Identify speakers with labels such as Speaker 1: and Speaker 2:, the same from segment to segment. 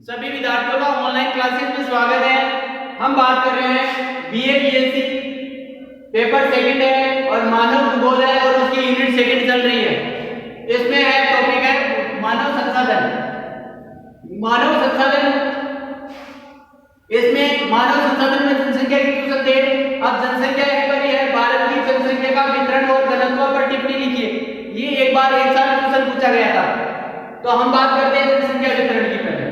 Speaker 1: सभी विद्यार्थियों का ऑनलाइन क्लासेस में स्वागत है। हम बात कर रहे हैं बीए बीएससी पेपर सेकंड है और मानव भूगोल है और उसकी यूनिट सेकंड चल रही है। इसमें है टॉपिक है मानव संसाधन। मानव संसाधन इसमें मानव संसाधन में जनसंख्या की क्वेश्चन थे। अब जनसंख्या एक बार है, भारत की जनसंख्या का वितरण और घनत्व पर टिप्पणी लिखिए। ये एक बार एक साल क्वेश्चन पूछा गया था। तो हम बात करते हैं जनसंख्या वितरण की। पहले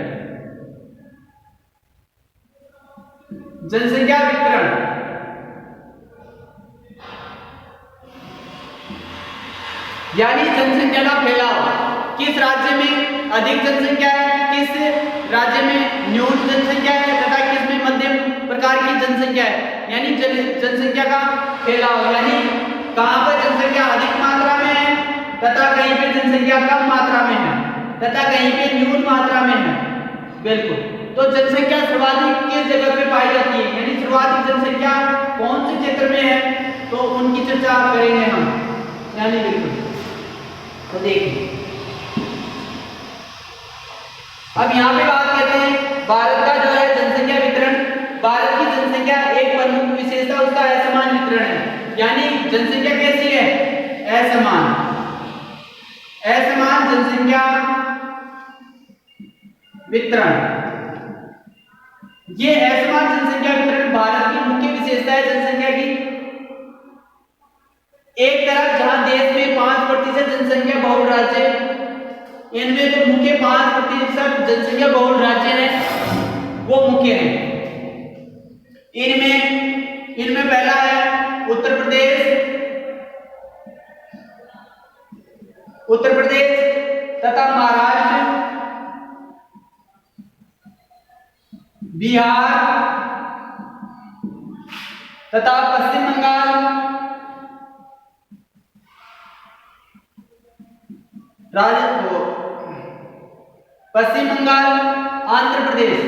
Speaker 1: जनसंख्या वितरण यानी जनसंख्या का फैलाव। किस राज्य में अधिक जनसंख्या है, किस राज्य में न्यून जनसंख्या है तथा किस में मध्यम प्रकार की जनसंख्या है। यानी जनसंख्या का फैलाव यानी कहां पर जनसंख्या अधिक मात्रा में है तथा कहीं पे जनसंख्या कम मात्रा में है तथा कहीं पे न्यून मात्रा में है। बिल्कुल। तो जनसंख्या सर्वाधिक किस जगह पे पाई जाती है, यानी सर्वाधिक जनसंख्या कौन से क्षेत्र में है, तो उनकी चर्चा करेंगे हम। यानी बिल्कुल। तो देखिए अब यहाँ पे बात करते हैं भारत का जो है जनसंख्या वितरण। भारत की जनसंख्या एक प्रमुख विशेषता उसका असमान वितरण है। यानी जनसंख्या कैसी है, असमान। असमान जनसंख्या वितरण। ये असमान जनसंख्या वितरण भारत की मुख्य विशेषता है जनसंख्या की। एक तरफ जहां देश में 5% जनसंख्या बहुल राज्य, इनमें जो मुख्य 5% जनसंख्या बहुल राज्य हैं वो मुख्य हैं। इनमें पहला है उत्तर प्रदेश तथा महाराष्ट्र, बिहार तथा पश्चिम बंगाल, पश्चिम बंगाल, आंध्र प्रदेश।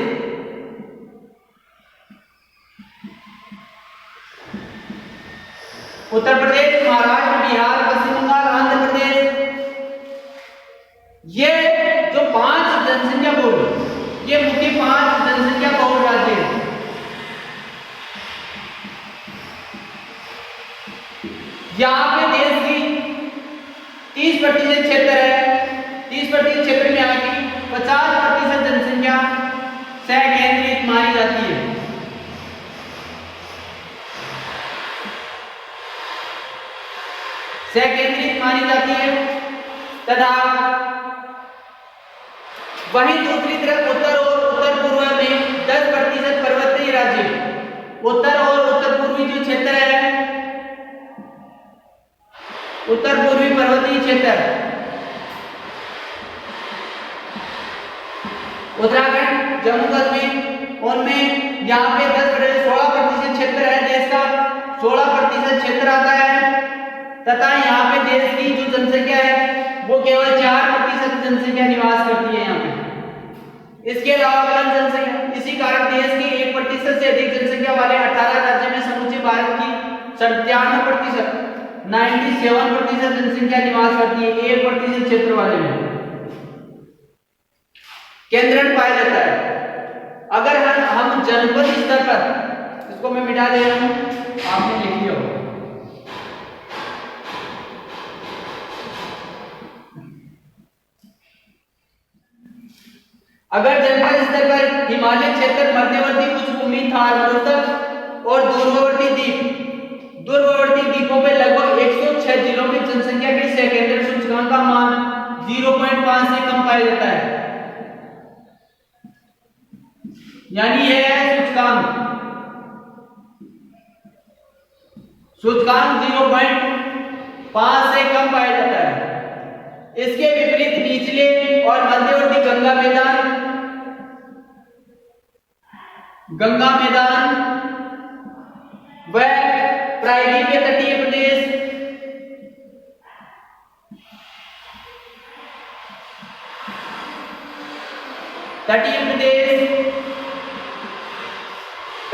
Speaker 1: उत्तर प्रदेश, महाराष्ट्र, बिहार, पश्चिम बंगाल, आंध्र प्रदेश, ये जो 5 जनसंख्या बहुल, ये मुख्य 5 जनसंख्या बहुल राज्य हैं। यहाँ पे देश की 30% क्षेत्र है। 30% क्षेत्र में आगे 50% जनसंख्या सकेंद्रित मानी जाती है। सकेंद्रित मानी जाती है तथा वहीं दूसरी तरफ उत्तर और उत्तर पूर्व में 10% पर्वतीय राज्य। उत्तर और उत्तर पूर्वी जो क्षेत्र है, उत्तर पूर्वी पर्वतीय क्षेत्र, उत्तराखंड, जम्मू कश्मीर, उनमें यहाँ पे 16% क्षेत्र है देश का, 16% क्षेत्र आता है तथा यहाँ पे देश की जो जनसंख्या है वो केवल 4% जनसंख्या निवास करती है यहाँ पे। इसके अलावा अगर जनसंख्या, इसी कारण देश की 1% से अधिक जनसंख्या वाले 18 राज्य में समूचे भारत की 97% 97% जनसंख्या निवास करती है 1% क्षेत्र वाले में। केंद्रण पाया जाता है। अगर हम जनपद स्तर पर, इसको मैं मिटा दे रहा हूं, आपने लिख लिया होगा। अगर जनपद स्तर पर हिमालय क्षेत्र, मध्यवर्ती उच्चभूमि, थार मरुस्थल और दूरवर्ती द्वीपों में लगभग 106 जिलों में जनसंख्या के सकेंद्र सूचकांक का मान 0.5 से कम पाया जाता है। यानी यह है सूचकांक 0.5 से कम पाया जाता है। इसके विपरीत निचले और मध्यवर्ती गंगा मैदान व प्रायद्वीप के तटीय प्रदेश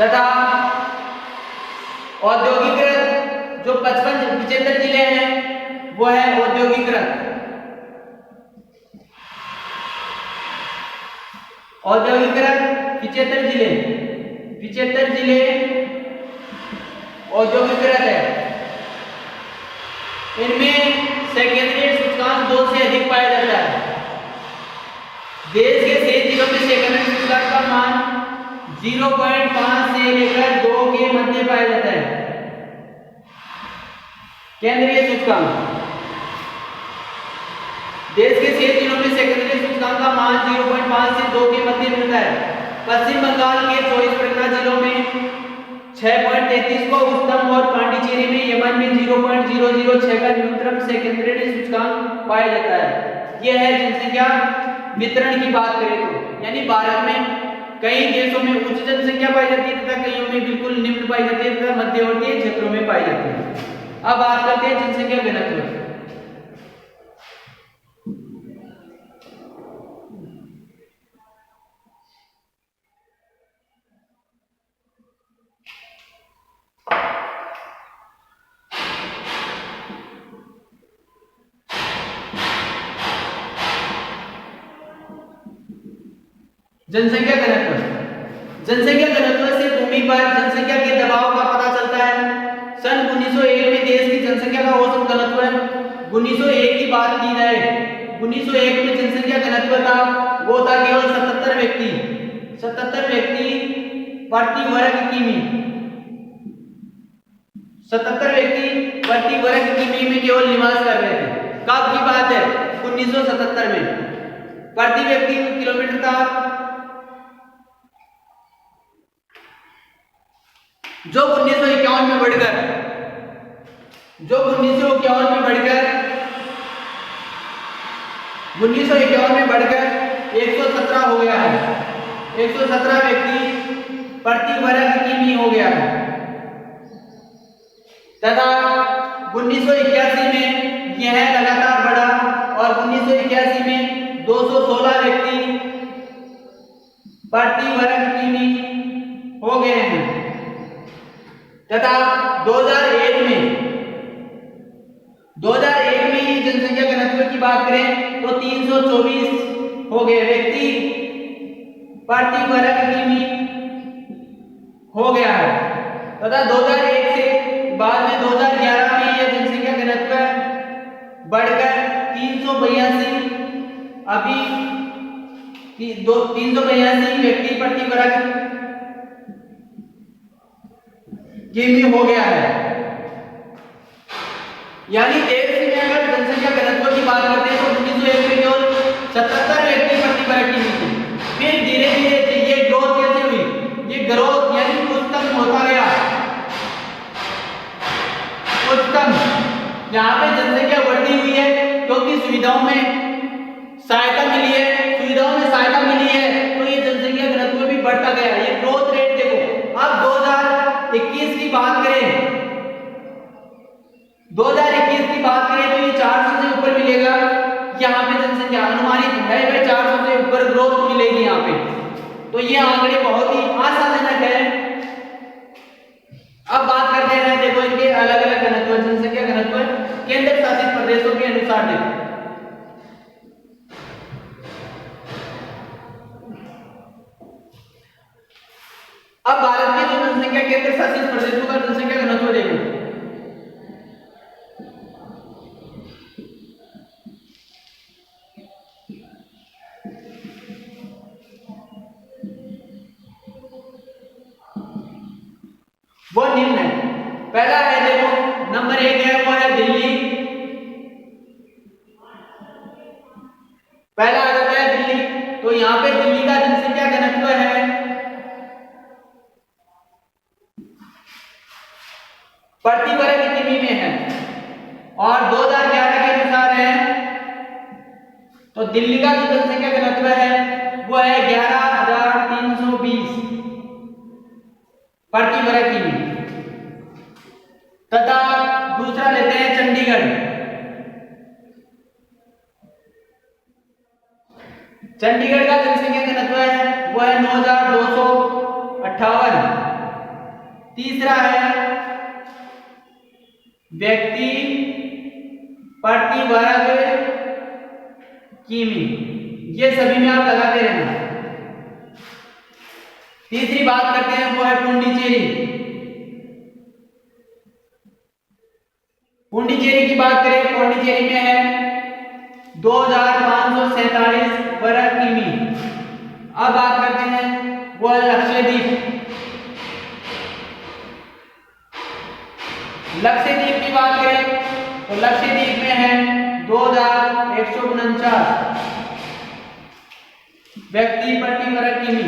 Speaker 1: तथा औद्योगिकृत जो 75 जिले हैं वो है औद्योगिकृत। औद्योगिकरण 75 जिले, 75 जिले औद्योगिकरण है। इनमें सेकेंडरी सूचकांक 2 से अधिक पाया जाता है। देश के 6 जिलों में सेकेंडरी सूचकांक का मान 0.5 से लेकर 2 के मध्य पाया जाता है। केंद्रीय सूचकांक, देश के 6 जिलों में सेकेंडरी सूचकांक का मान 0.5 से 2 के मध्य मिलता है। पश्चिम बंगाल के 24 परगना जिलों में 6.33 को उच्चतम और पांडिचेरी में यमन में 0.006 का न्यूनतम सेकेंडरी सूचकांक पाया जाता है। यह है जनसंख्या वितरण की बात करें तो, यानी भारत में कई देशों में उच्च जनसंख्या पाई जाती है तथा कईयों में बिल्कुल निम्न पाई जाती है तथा मध्यवर्ती क्षेत्रों में पाई जाती है। अब बात करते हैं जनसंख्या घनत्व। जनसंख्या घनत्व, जनसंख्या घनत्व से भूमि पर जनसंख्या के दबाव का पता चलता है। सन 1901 में देश की जनसंख्या का औसत घनत्व 1901 की बात की जाए, 1901 में जनसंख्या घनत्व था वो था केवल 77 व्यक्ति, 77 व्यक्ति प्रति वर्ग किमी, 77 व्यक्ति प्रति वर्ग किमी में केवल निवास कर रहे थे। कब की बात है? 1977 में। प्रति व्यक्ति किलोमीटर था जो 1951 में बढ़कर 117 हो गया है। 117 व्यक्ति प्रति वर्ग किमी हो गया है तथा 1981 में यह लगातार बढ़ा और 1981 में 216 व्यक्ति प्रति वर्ग किमी हो गए हैं तथा 2001 में ही जनसंख्या घनत्व की बात करें तो 324 हो गए व्यक्ति प्रति वर्ग किमी हो गया है तथा 2001 से बाद में 2011 में यह जनसंख्या घनत्व बढ़कर 382 अभी 382 व्यक्ति प्रति वर्ग किमी हो गया है। यानी देश में अगर जनसंख्या घनत्व की बात करते हैं तो 1901 में केवल 77 व्यक्ति प्रति वर्ग किमी थे। फिर धीरे धीरे ये ग्रोथ कैसे हुई? ये ग्रोथ यानी उच्चतम होता गया, उच्चतम यहाँ पे जनसंख्या बढ़ती हुई है क्योंकि सुविधाओं में सहायता मिली है, तो ये जनसंख्या घनत्व भी बढ़ता गया। ये ग्रोथ रेट देखो। अब 2021 की बात करें, 2021 की बात करें तो ये 400 से ऊपर मिलेगा। यहाँ पे जनसंख्या अनुमानित है भाई 400 से ऊपर ग्रोथ मिलेगी यहाँ पे, तो ये आंकड़े बहुत ही आशाजनक है। अब बात करते हैं देखो इनके अलग अलग घनत्व, जनसंख्या घनत्व केंद्र शासित प्रदेशों के अनुसार देखो। अब भारत के जो जनसंख्या केंद्र शासित प्रदेशों का जनसंख्या घनत्व देखो। वो निम्न है। पहला है देखो नंबर 1 है वो है दिल्ली। पहला आ जाता है दिल्ली, तो यहाँ पे दिल्ली का जनसंख्या घनत्व है प्रति वर्ग किमी में है और 2011 के अनुसार है तो दिल्ली का जो जनसंख्या घनत्व है वो है 11,320 प्रति वर्ग किमी। तथा दूसरा लेते हैं चंडीगढ़। चंडीगढ़ का जनसंख्या घनत्व है वो है 9,258। तीसरा है व्यक्ति प्रति वर्ग किमी। ये सभी में आप लगाते रहना, तीसरी बात करते हैं वो है पुडुचेरी। पुडुचेरी की बात करें, पुडुचेरी में है 2547 वर्ग किमी। अब बात करते हैं वो है लक्षद्वीप। लक्षद्वीप की बात करें तो लक्षद्वीप में है 2149 व्यक्ति प्रति वर्ग किमी।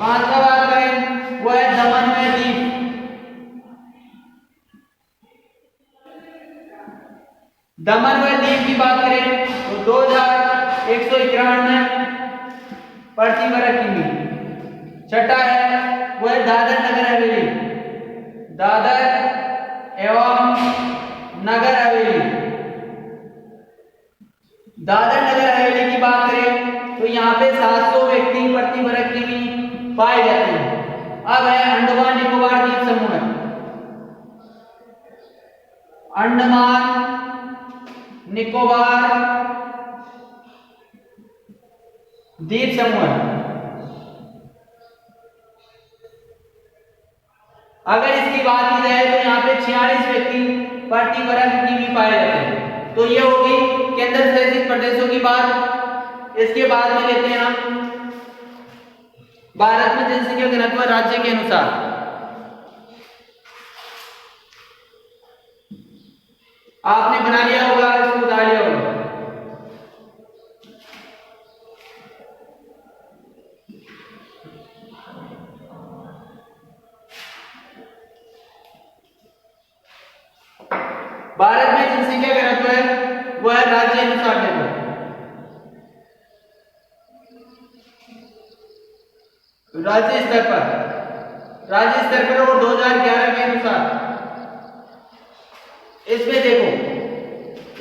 Speaker 1: पांचवा बात करें वो है दमन व दीव। दमन व दीव की बात करें तो 2191 प्रति वर्ग किमी। छठा है वो है दादर नगर हवेली। दादर एवं नगर हवेली। दादर नगर हवेली की बात करें तो यहाँ पे 700 व्यक्ति प्रति वर्ग किमी पाए जाते हैं। अब है अंडमान निकोबार द्वीप समूह। अंडमान निकोबार द्वीप समूह। अगर इसकी बात की जाए तो यहाँ पे 46 व्यक्ति प्रति वर्ग किमी पाए जाते हैं। तो ये होगी केंद्र शासित प्रदेशों की बात। इसके बाद में लेते हैं हम भारत में जनसंख्या घनत्व राज्य के अनुसार। आपने बना लिया होगा, इसको उतार लिया होगा। भारत में जनसंख्या घनत्व है वह है राज्य अनुसार। देखो राज्य स्तर पर और 2011 के अनुसार। इसमें देखो,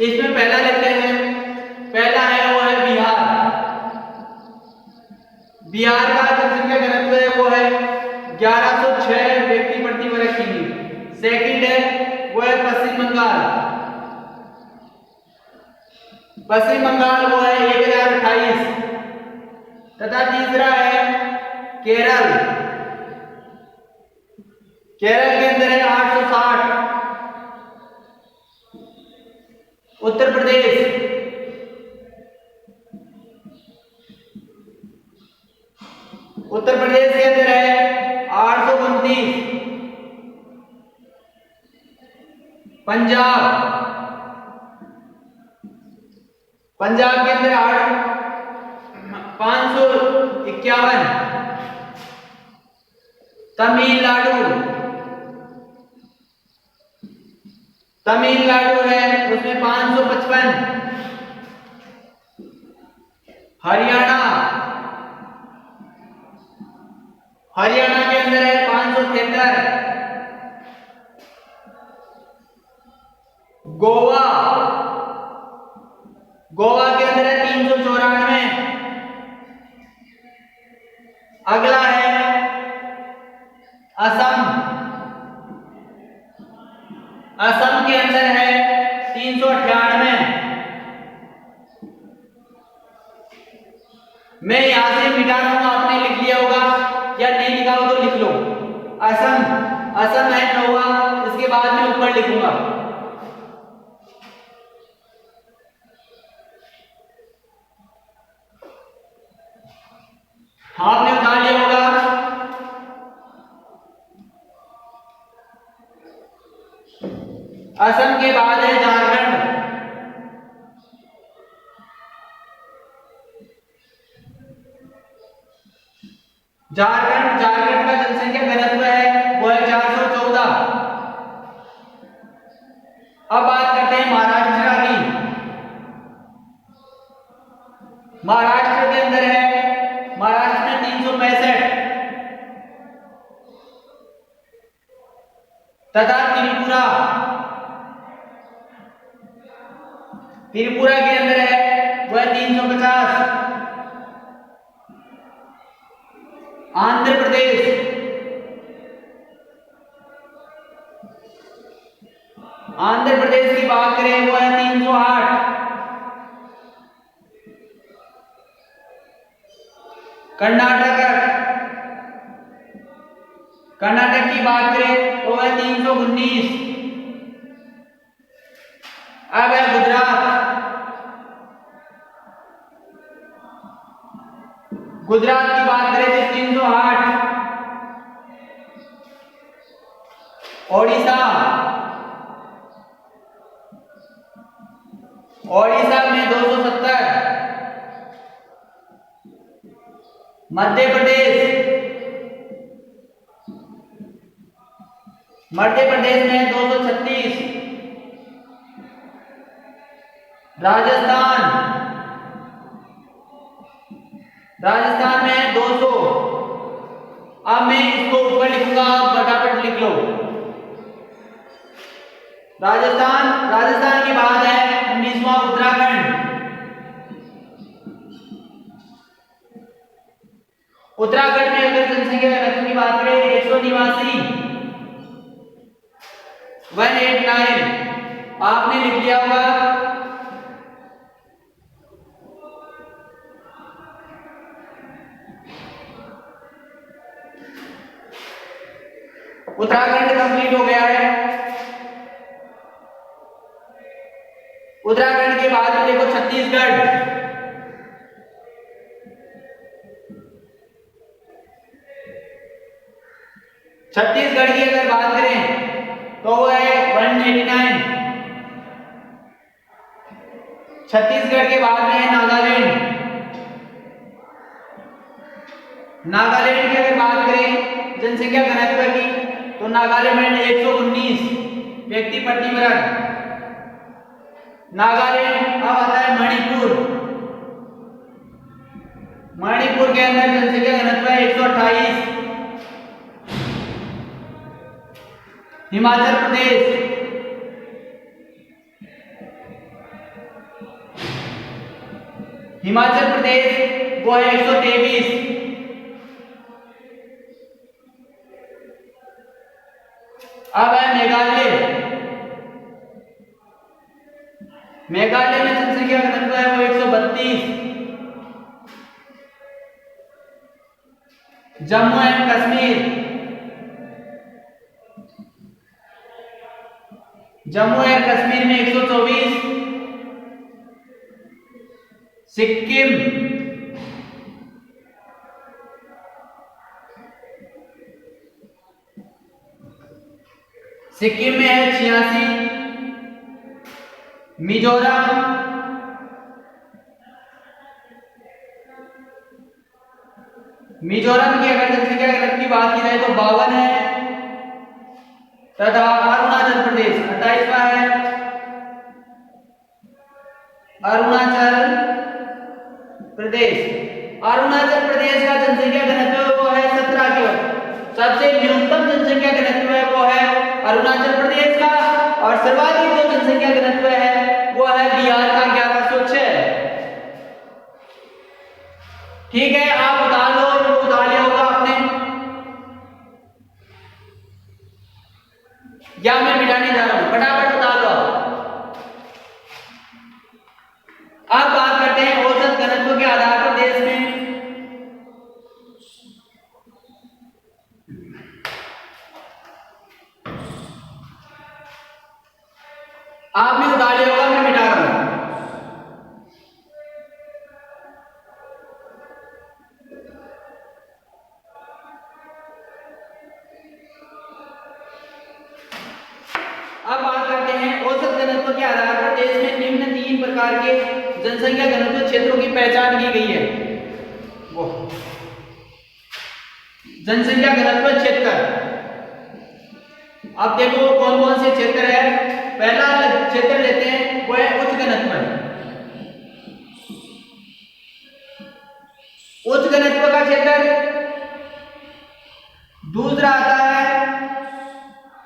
Speaker 1: इसमें पहला लेते हैं, पहला है वो है बिहार। बिहार का जनसंख्या घनत्व है वो है 1106 व्यक्ति प्रति वर्ग किमी। सेकंड है वो है पश्चिम बंगाल। पश्चिम बंगाल वो है 1028। तथा तीसरा है केरल। केरल के अंदर है 860। उत्तर प्रदेश, उत्तर प्रदेश के अंदर है 829। पंजाब, पंजाब के अंदर 551। तमिलनाडु, तमिलनाडु है उसमें 555। हरियाणा, हरियाणा के अंदर है 573। गोवा, गोवा के अंदर है 394। अगला है असम। असम के अंदर है 398। मैं यहां से मिटा रहा हूं, आपने लिख लिया होगा या नहीं लिखा हो तो लिख लो। असम, असम है 9वां। इसके बाद में ऊपर लिखूंगा। आपने उठा लिया होगा। असम के बाद है झारखंड। झारखंड, झारखंड का जनसंख्या घनत्व है वो है 414। अब बात करते हैं महाराष्ट्र की। महाराष्ट्र के अंदर है, महाराष्ट्र में 365। तथा त्रिपुरा, त्रिपुरा के अंदर है वह 350। आंध्र प्रदेश, आंध्र प्रदेश की बात करें वो है 308। कर्नाटक, कर्नाटक की बात करें तो है 319। अब है गुजरात। गुजरात की बात करें तो 308। ओडिशा, ओडिशा में 270। मध्य प्रदेश, मध्य प्रदेश में 236। राजस्थान, राजस्थान में 200। अब मैं इसको ऊपर लिखूंगा, आप फटाफट लिख लो। राजस्थान, राजस्थान के बाद है 19वां उत्तराखंड। उत्तराखंड में अगर जनसंख्या घनत्व की बात करें 189, 189 आपने लिख लिया होगा। उत्तराखंड कंप्लीट हो गया है। उत्तराखंड के बाद देखो छत्तीसगढ़। छत्तीसगढ़ की अगर बात करें तो वो है 189। छत्तीसगढ़ के बाद में है नागालैंड। नागालैंड की अगर बात करें जनसंख्या घनत्व की तो नागालैंड में 119 व्यक्ति प्रति वर्ग। नागालैंड। अब आता है मणिपुर। मणिपुर के अंदर जनसंख्या घनत्व है 128। हिमाचल प्रदेश, हिमाचल प्रदेश वो है 123। अब है मेघालय। मेघालय में जनसंख्या घनत्व है वो 132। जम्मू एंड कश्मीर, जम्मू एंड कश्मीर में 124। सिक्किम, सिक्किम में है 86। मिजोरम, मिजोरम की अगर जनसंख्या घनत्व की बात की जाए तो 52 है। तथा अरुणाचल प्रदेश 28वां है। अरुणाचल प्रदेश, अरुणाचल प्रदेश का जनसंख्या घनत्व वो है 17 केवल। सबसे न्यूनतम जनसंख्या घनत्व है वो है अरुणाचल प्रदेश का, और सर्वाधिक जो जनसंख्या घनत्व है वो है बिहार का 1106। ठीक है, आप उतार लो, इनको उतार लिया होगा आपने, या मैं मिटाने जा रहा हूं, फटाफट उतार लो। अब बात करते हैं औसत घनत्व के आधार पर देश में। आपने उतार लिया होगा, मैं मिटा रहा हूं। अब बात करते हैं औसत घनत्व के आधार पर देश में निम्न 3 प्रकार के जनसंख्या घनत्व क्षेत्रों की पहचान की गई है। वो जनसंख्या घनत्व क्षेत्र, अब देखो कौन कौन से क्षेत्र है। पहला क्षेत्र लेते हैं वो है उच्च घनत्व। उच्च घनत्व का क्षेत्र। दूसरा आता है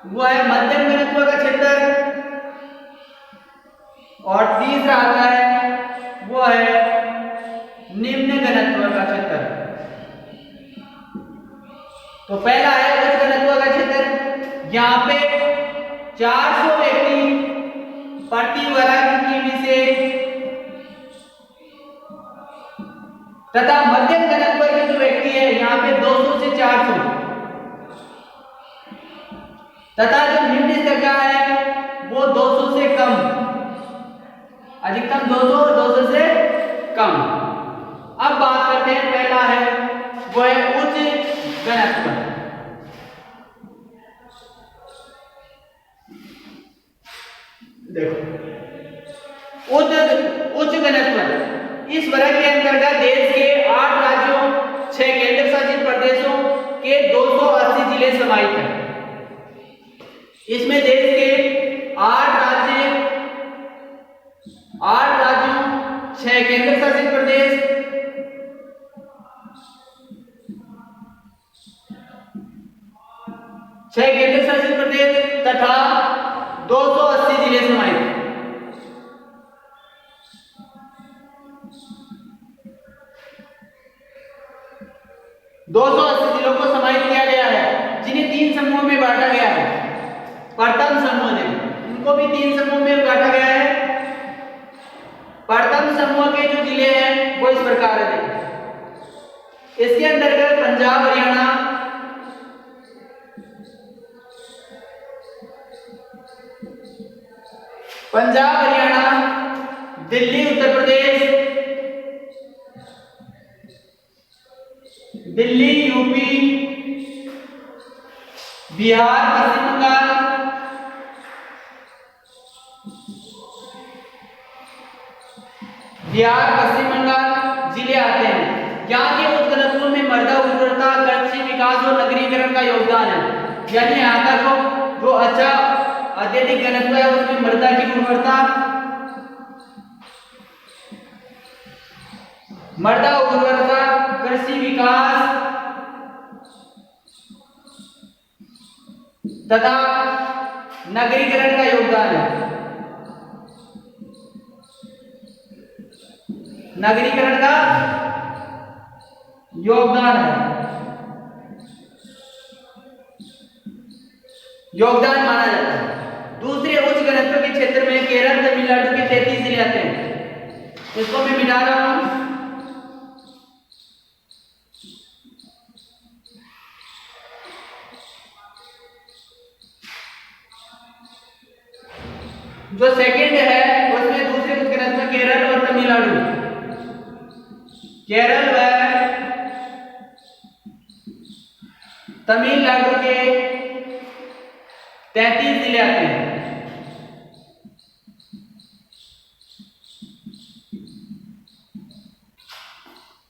Speaker 1: वो है मध्यम घनत्व का क्षेत्र, और तीसरा आता है वो है निम्न घनत्व का क्षेत्र। तो पहला है उच्च घनत्व का क्षेत्र, यहाँ पे 400 व्यक्ति प्रति वर्ग की विशेष, तथा मध्यम घनत्व के जो व्यक्ति है यहाँ पे 200 से 400। तथा जो निम्न स्तर का है वो 200 से कम, अधिकतम 200 और 200 से कम। अब बात करते हैं, पहला है वो है उच्च घनत्व। देखो उच्च घनत्व इस वर्ग के अंतर्गत देश के 8 राज्यों, 6 केंद्र शासित प्रदेशों के 280 जिले समाहित हैं। इसमें देश के 8 राज्यों, 6 केंद्र शासित प्रदेश, 6 केंद्र शासित प्रदेश तथा 280 जिले समाहित हैं। 280 जिलों को समाहित किया गया है, जिन्हें 3 समूहों में बांटा गया है। प्रथम समूह ने, इनको भी 3 समूह में बांटा गया है। प्रथम समूह के जो जिले हैं वो इस प्रकार है। इसके अंतर्गत पंजाब हरियाणा, दिल्ली उत्तर प्रदेश, दिल्ली यूपी, बिहार पश्चिम बंगाल, जिले आते हैं। यहाँ के उच्च घनत्व में मृदा उर्वरता, कृषि विकास और नगरीकरण का योगदान है। यानी यहाँ का जो अच्छा अत्यधिक घनत्व है उसमें मृदा की उर्वरता, कृषि विकास तथा नगरीकरण का योगदान है। योगदान माना जाता है। दूसरे उच्च घनत्व के क्षेत्र में केरल, तमिलनाडु के 33 जिले आते हैं। इसको मैं मिटा रहा हूं। जो सेकंड है उसमें दूसरे उच्च घनत्व केरल और तमिलनाडु, केरल व तमिलनाडु के 33 जिले आते हैं।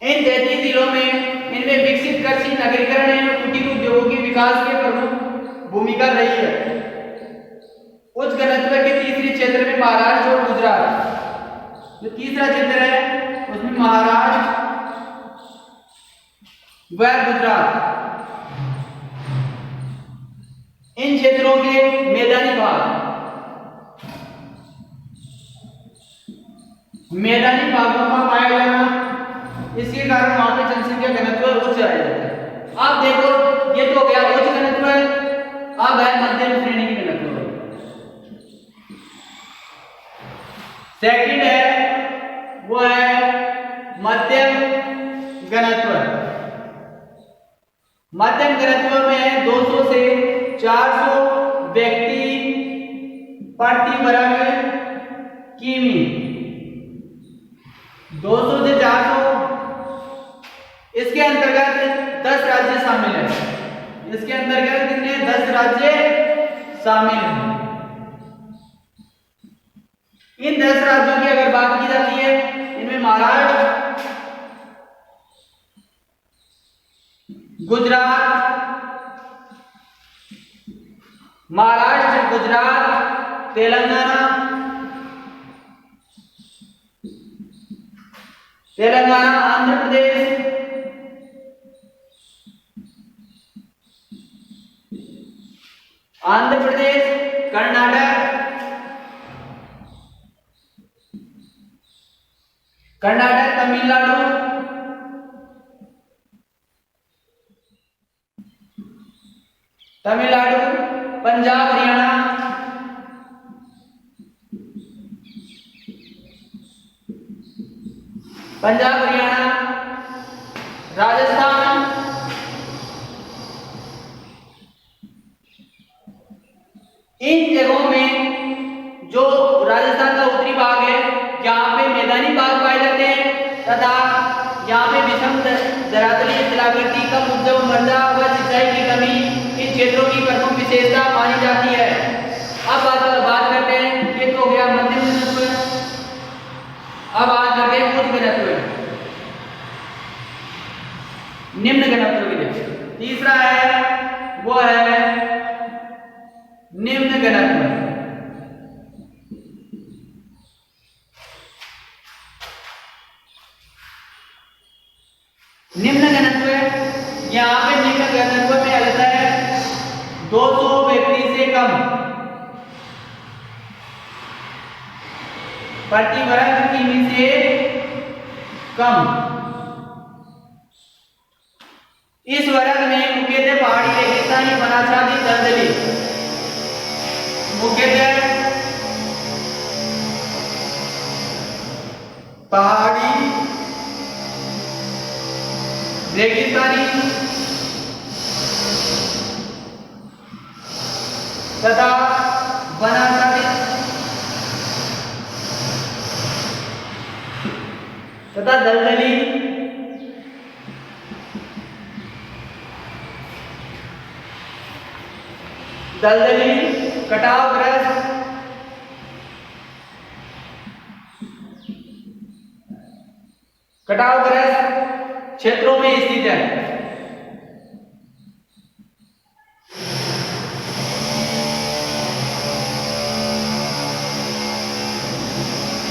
Speaker 1: इन 33 जिलों में इनमें विकसित कृषि, नगरीकरण एवं कुटीर उद्योगों के विकास की प्रमुख भूमिका रही है। उच्च घनत्व के तीसरे क्षेत्र में महाराष्ट्र और गुजरात, जो तीसरा क्षेत्र है उसमें महाराष्ट्र व गुजरात, इन क्षेत्रों के मैदानी भागों में पाया जाना, इसके कारण वहां पे जनसंख्या घनत्व उच्च आ जाता है। आप देखो ये तो हो गया उच्च घनत्व, अब है मध्यम श्रेणी की घनत्व। सेकंड है वो है मध्यम घनत्व। मध्यम घनत्व में 200 से 400 व्यक्ति प्रति वर्ग किमी, 200 से 400। इसके अंतर्गत 10 राज्य शामिल हैं। इसके अंतर्गत कितने 10 राज्य शामिल हैं। इन 10 राज्यों की अगर बात की जाती है, इनमें महाराष्ट्र, गुजरात, तेलंगाना, आंध्र प्रदेश, कर्नाटक, तमिलनाडु, पंजाब, हरियाणा, राजस्थान, इन जगहों में जो राजस्थान का उत्तरी भाग है, यहाँ पे मैदानी भाग पाए जाते हैं तथा यहाँ पे विषम धरातलीय जलाकृति, कम उपजाऊ मृदा व सिंचाई की कमी इन क्षेत्रों की प्रमुख विशेषता मानी जाती है। अब बात करते हैं, ये तो हो गया मध्यम घनत्व। अब बात करते हैं उच्च घनत्व, निम्न घनत्व के लिए। तीसरा है वो है निम्न घनत्व। निम्न घनत्व यहाँ पे निम्न घनत्व में आता है 200 व्यक्ति से कम प्रति वर्ग किमी से कम। इस वर्ग में मुख्यतः पहाड़ी, रेगिस्तानी, वनाच्छादित, दलदली, मुख्यतः पहाड़ी, रेगिस्तानी तथा वनाच्छादित तथा दलदली कटावग्रस्त क्षेत्रों में स्थित है।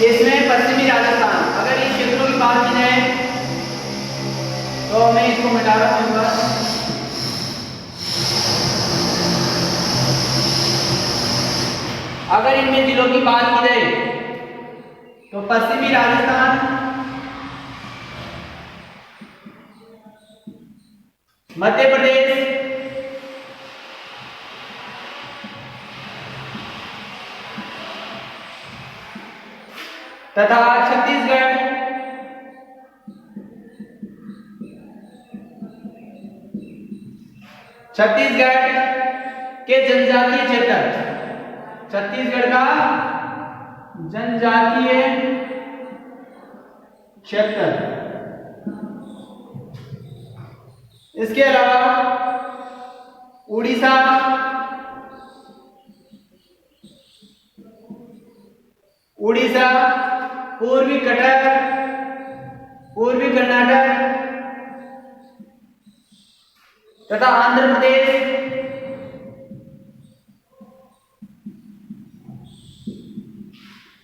Speaker 1: इसमें पश्चिमी राजस्थान, अगर इन क्षेत्रों की बात की जाए तो मैं इसको मिटा रहा हूं। अगर इनमें जिलों की बात की जाए तो पश्चिमी राजस्थान, मध्य प्रदेश, तथा छत्तीसगढ़, के जनजातीय क्षेत्र, छत्तीसगढ़ का जनजातीय क्षेत्र। इसके अलावा उड़ीसा, पूर्वी कटक, पूर्वी कर्नाटक तथा आंध्र प्रदेश,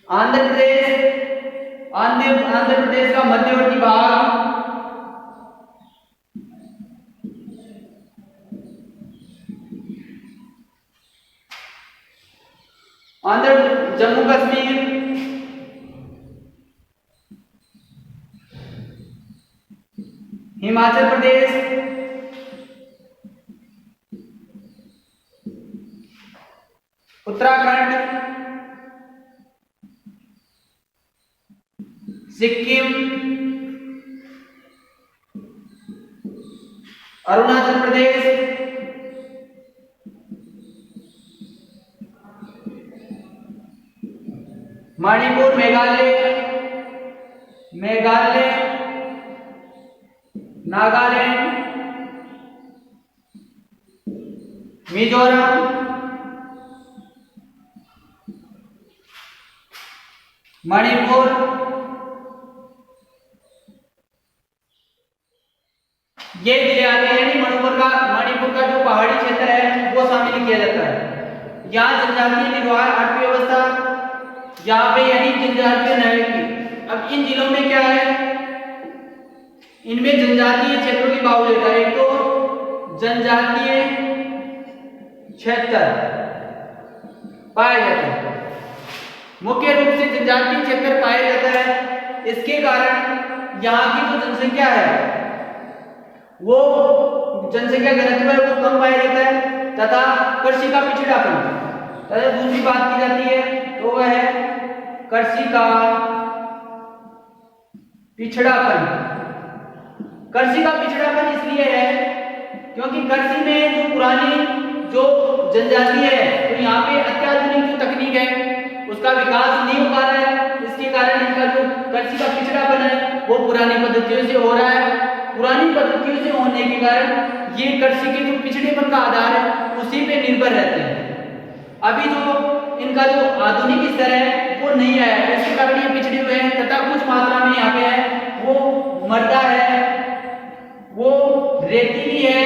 Speaker 1: आंध्र प्रदेश का मध्यवर्ती भाग, जम्मू कश्मीर, हिमाचल प्रदेश, उत्तराखंड, सिक्किम, अरुणाचल प्रदेश, मणिपुर, मेघालय, नागालैंड, मिजोरम, मणिपुर, ये जिले आते हैं। यानी मणिपुर का जो पहाड़ी क्षेत्र है वो शामिल किया जाता है। यहाँ जनजातीय निर्वाह अर्थव्यवस्था, यहाँ पे यानी जनजातीय नागरिक। अब इन जिलों में क्या है, इनमें जनजातीय क्षेत्रों की बाहुल्यता है। एक तो जनजातीय क्षेत्र पाया जाता है, मुख्य रूप से जनजातीय क्षेत्र पाया जाता है। इसके कारण यहाँ की जो जनसंख्या है वो जनसंख्या घनत्व है वो कम पाया जाता है तथा कृषि का पिछड़ापन। तथा दूसरी बात की जाती है तो वह है कृषि का पिछड़ापन। कृषि का पिछड़ापन इसलिए है क्योंकि कृषि में जो पुरानी जो जनजाति है तो यहाँ पे अत्याधुनिक जो तकनीक है उसका विकास नहीं हो पा रहा है। इसके कारण इनका जो कृषि का पिछड़ापन है वो पुरानी पद्धतियों से हो रहा है। पुरानी पद्धतियों से होने के कारण ये कृषि के जो पिछड़ेपन का आधार है उसी पे निर्भर रहते हैं। अभी जो इनका जो आधुनिक स्तर है वो नहीं आया है, इसके कारण ये पिछड़े हुए हैं तथा कुछ मात्रा में यहाँ पे है वो मृदा है, वो रेतीली है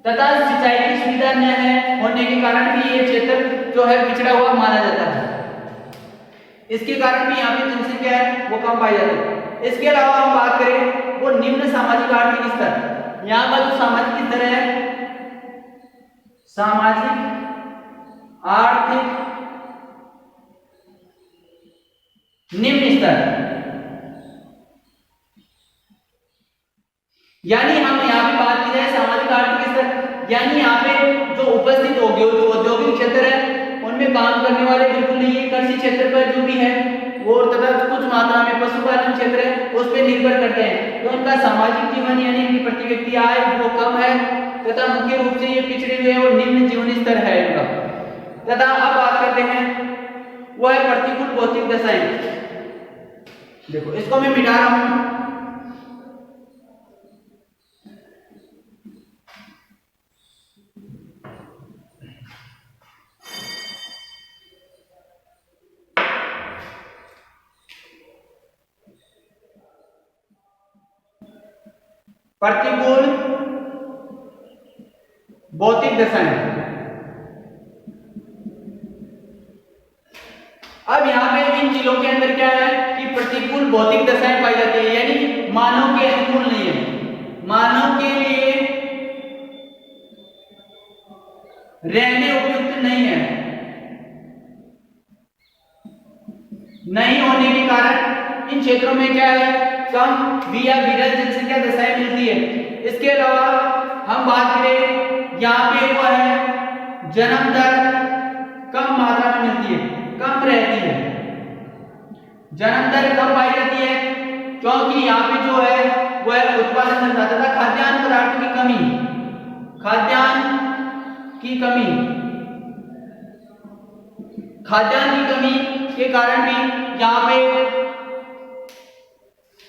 Speaker 1: तथा सिंचाई की सुविधा न है होने के कारण भी ये क्षेत्र जो है पिछड़ा हुआ माना जाता है। इसके कारण भी यहाँ पे जनसंख्या है वो कम पाई जाती है। इसके अलावा हम बात करें वो निम्न सामाजिक आर्थिक स्तर, यहाँ का जो सामाजिक स्तर है सामाजिक आर्थिक निम्न स्तर, यानी हम यहाँ पे बात की जाए सामाजिक आर्थिक स्तर, यानी यहाँ पे जो उपस्थित औद्योगिक क्षेत्र है उनमें काम करने वाले बिल्कुल नहीं है। कृषि क्षेत्र पर जो भी है वो तथा कुछ मात्रा में पशुपालन क्षेत्र है उस पर निर्भर करते हैं, तो उनका सामाजिक जीवन यानी इनकी प्रति व्यक्ति आय वो कम है तथा मुख्य रूप से ये पिछड़े हुए और निम्न जीवन स्तर है इनका। तथा अब बात करते हैं वो है प्रतिकूल भौतिक दशाएं। देखो इसको मैं मिटा रहा हूं। प्रतिकूल भौतिक दशाएं। अब यहाँ पे इन जिलों के अंदर क्या है कि प्रतिकूल भौतिक दशाएं पाई जाती है, यानी मानव के अनुकूल नहीं है, मानव के लिए रहने उपयुक्त नहीं है। नहीं होने के कारण इन क्षेत्रों में क्या है कम या विरल जनसंख्या दशाएं मिलती है। इसके अलावा हम बात करें यहाँ पे वो है जन्म दर कम मात्रा में मिलती है, कम रहती है, जन्म दर कम पाई जाती है क्योंकि यहाँ पे जो है वो है उत्पादन क्षमता तथा खाद्यान्न पदार्थों की कमी, खाद्यान्न की कमी के कारण भी यहाँ पे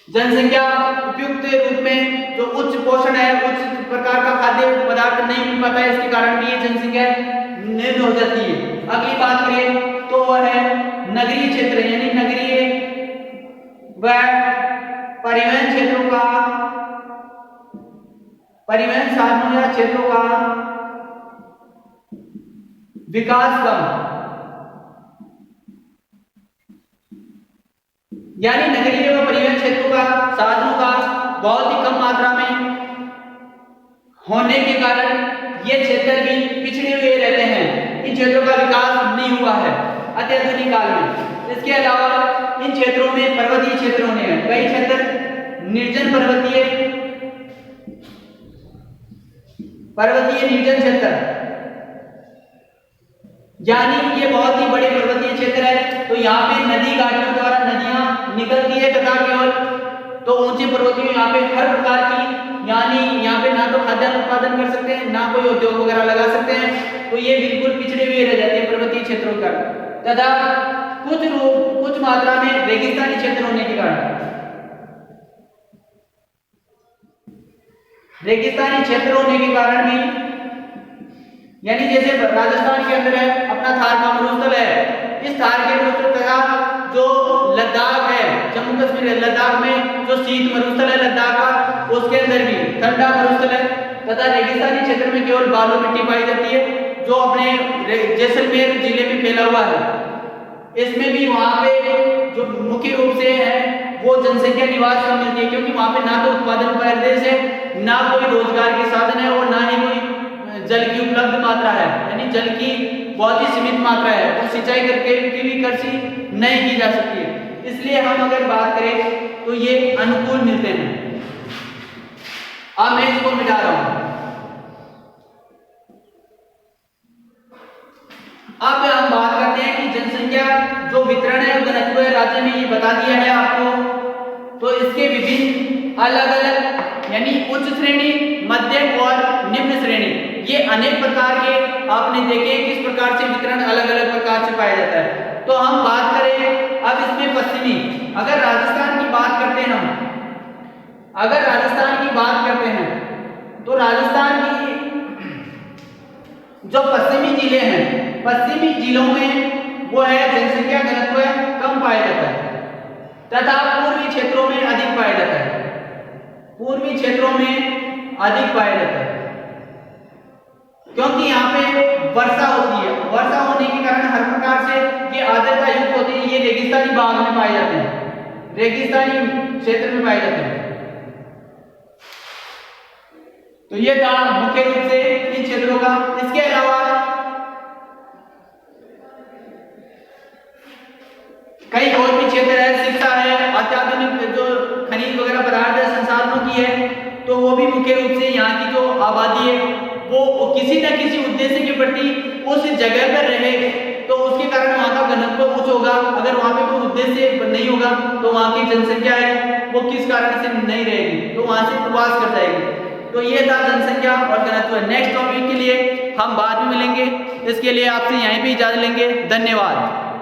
Speaker 1: जनसंख्या उपयुक्त रूप में जो उच्च पोषण है, उच्च प्रकार का खाद्य पदार्थ नहीं मिल पाता है, इसके कारण भी ये जनसंख्या निम्न हो जाती है। अगली बात करें तो वह है नगरीय क्षेत्र, यानी नगरीय व परिवहन क्षेत्रों का, परिवहन साधनों या क्षेत्रों का विकास कम, यानी नगरीय व परिवहन क्षेत्रों का साधनों का बहुत ही कम मात्रा में होने के कारण ये क्षेत्र भी पिछड़े हुए रहते हैं, इन क्षेत्रों का विकास नहीं हुआ है अत्याधुनिक काल में। इसके अलावा इन क्षेत्रों में पर्वतीय क्षेत्र होने हैं, कई क्षेत्र निर्जन पर्वतीय निर्जन क्षेत्र, यानी ये बहुत ही बड़े पर्वतीय क्षेत्र है, तो यहाँ पे नदी घाटियों द्वारा नदियां निकलती है तथा केवल तो ऊंचे पर्वतीय यहाँ पे हर प्रकार की, यानी यहाँ पे ना तो खाद्यान्न उत्पादन कर सकते हैं ना कोई उद्योग वगैरह लगा सकते हैं, तो ये बिल्कुल पिछड़े हुए रह जाते हैं पर्वतीय क्षेत्रों का। तथा कुछ मात्रा में रेगिस्तानी क्षेत्र होने के कारण, रेगिस्तानी क्षेत्र होने के कारण भी, यानी जैसे राजस्थान के अंदर है अपना थार का मरुस्थल है, इस थार के मरुस्थल तथा जो लद्दाख है, जम्मू कश्मीर है, लद्दाख में जो शीत मरुस्थल है लद्दाख का, उसके अंदर भी ठंडा मरुस्थल है तथा रेगिस्तानी क्षेत्र में केवल बालू मिट्टी पाई जाती है जो अपने जैसलमेर जिले में फैला हुआ है। इसमें भी वहां पे जो मुख्य रूप से है वो जनसंख्या निवास कम मिलती है क्योंकि वहां पे ना तो उत्पादन प्रदेश है, ना कोई रोजगार के साधन है और ना ही कोई जल की उपलब्ध मात्रा है, यानी जल की बहुत ही सीमित मात्रा है, तो सिंचाई करके की भी कृषि नहीं की जा सकती है। इसलिए हम अगर बात करें तो ये अनुकूल मिलते हैं। अब मैं इसको मिटा रहा हूं। अब हम बात करते हैं कि जनसंख्या जो वितरण है घनत्व राज्य में ये बता दिया है आपको, तो इसके विभिन्न अलग अलग यानी उच्च श्रेणी, मध्यम और निम्न श्रेणी, ये अनेक प्रकार के आपने देखे किस प्रकार से वितरण अलग अलग प्रकार से पाया जाता है। तो हम बात करें अब इसमें पश्चिमी, अगर राजस्थान की बात करते हैं हम, अगर राजस्थान की बात करते हैं तो राजस्थान की जो पश्चिमी जिले हैं, पश्चिमी जिलों में वो है जनसंख्या घनत्व कम पाया जाता है तथा पूर्वी क्षेत्रों में अधिक पाया जाता है, पूर्वी क्षेत्रों में अधिक पाया जाता है क्योंकि यहाँ पे वर्षा होती है। वर्षा होने के कारण हर प्रकार से ये आर्द्रता युक्त होते हैं, ये रेगिस्तानी भाग में पाए जाते हैं, रेगिस्तानी क्षेत्र में पाए जाते हैं। तो ये था मुख्य रूप से इन क्षेत्रों का। इसके अलावा कई और भी क्षेत्र है, शिक्षा है, अत्याधुनिक जो खनिज वगैरह पदार्थ है, संसाधनों की है, तो वो भी मुख्य रूप से यहाँ की जो आबादी है वो किसी न किसी उद्देश्य के प्रति उस जगह पर रहे, तो उसके कारण वहाँ का घनत्व उच्च होगा। अगर वहाँ पे कोई उद्देश्य नहीं होगा तो वहाँ की जनसंख्या है वो किस कारण से नहीं रहेगी, तो वहाँ से प्रवास कर जाएगी। तो ये था जनसंख्या और घनत्व। नेक्स्ट टॉपिक के लिए हम बाद में मिलेंगे, इसके लिए आपसे यहीं पे इजाजत लेंगे। धन्यवाद।